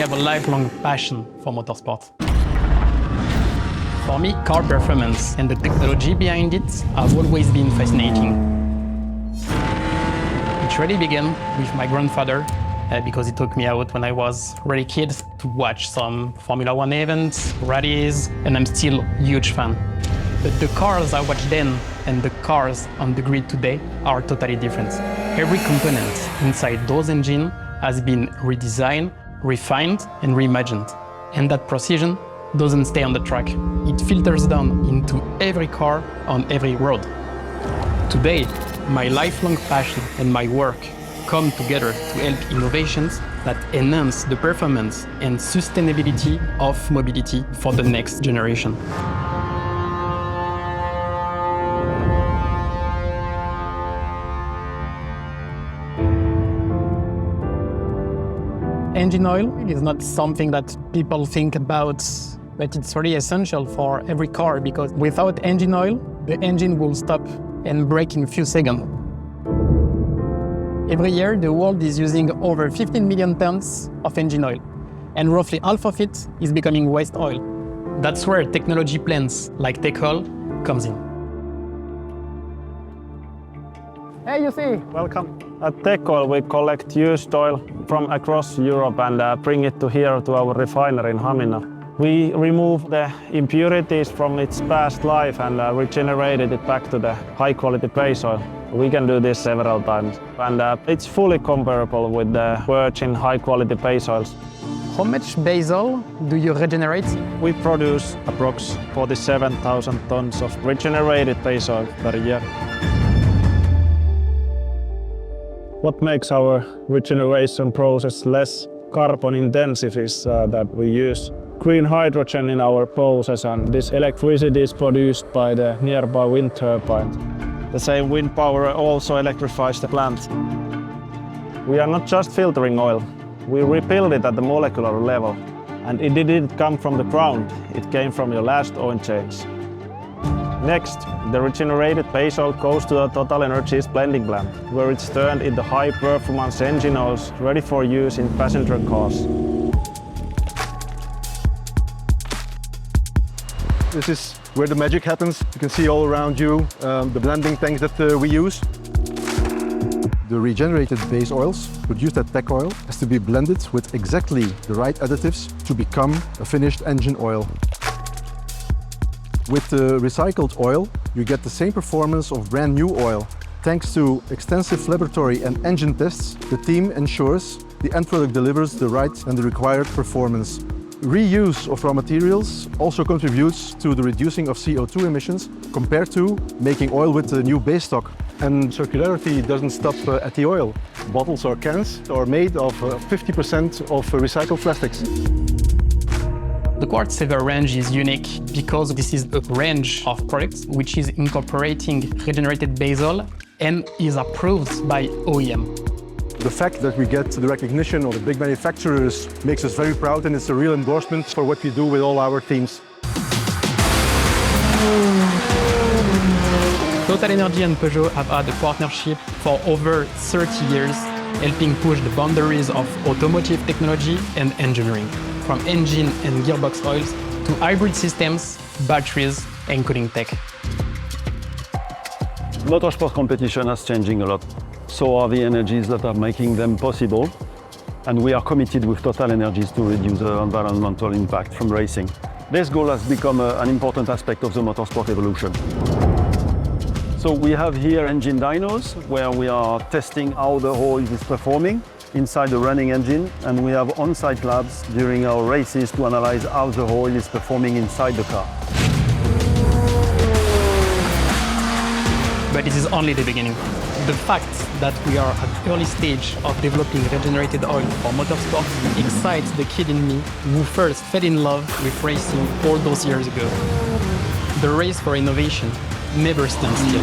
have a lifelong passion for motorsport. For me, car performance and the technology behind it have always been fascinating. It really began with my grandfather because he took me out when I was really a kid to watch some Formula One events, rallies, and I'm still a huge fan. But the cars I watched then and the cars on the grid today are totally different. Every component inside those engines has been redesigned, refined, and reimagined. And that precision doesn't stay on the track. It filters down into every car on every road. Today, my lifelong passion and my work come together to help innovations that enhance the performance and sustainability of mobility for the next generation. Engine oil is not something that people think about, but it's really essential for every car because without engine oil, the engine will stop and break in a few seconds. Every year, the world is using over 15 million tons of engine oil, and roughly half of it is becoming waste oil. That's where technology plants like TotalEnergies comes in. Hey, you see. Welcome. At TotalEnergies, we collect used oil from across Europe and bring it here to our refinery in Hamina. We remove the impurities from its past life and regenerated it back to the high-quality base oil. We can do this several times, and it's fully comparable with the virgin high-quality base oils. How much base oil do you regenerate? We produce approx 47,000 tons of regenerated base oil per year. What makes our regeneration process less carbon intensive is that we use green hydrogen in our process, and this electricity is produced by the nearby wind turbines. The same wind power also electrifies the plant. We are not just filtering oil, we rebuild it at the molecular level. And it didn't come from the ground, it came from your last oil change. Next, the regenerated base oil goes to the TotalEnergies blending plant, where it's turned into high-performance engine oils ready for use in passenger cars. This is where the magic happens. You can see all around you the blending tanks that we use. The regenerated base oils produced at TotalEnergies has to be blended with exactly the right additives to become a finished engine oil. With the recycled oil, you get the same performance of brand new oil. Thanks to extensive laboratory and engine tests, the team ensures the end product delivers the right and the required performance. Reuse of raw materials also contributes to the reducing of CO2 emissions compared to making oil with the new base stock. And circularity doesn't stop at the oil. Bottles or cans are made of 50% of recycled plastics. The Quartz Saver range is unique because this is a range of products which is incorporating regenerated base oil and is approved by OEM. The fact that we get the recognition of the big manufacturers makes us very proud, and it's a real endorsement for what we do with all our teams. TotalEnergies and Peugeot have had a partnership for over 30 years, helping push the boundaries of automotive technology and engineering, from engine and gearbox oils to hybrid systems, batteries, and cooling tech. Motorsport competition is changing a lot. So are the energies that are making them possible. And we are committed with TotalEnergies to reduce the environmental impact from racing. This goal has become an important aspect of the motorsport evolution. So we have here engine dynos, where we are testing how the oil is performing inside the running engine, and we have on-site labs during our races to analyze how the oil is performing inside the car. But this is only the beginning. The fact that we are at the early stage of developing regenerated oil for motorsport excites the kid in me who first fell in love with racing all those years ago. The race for innovation never stands still.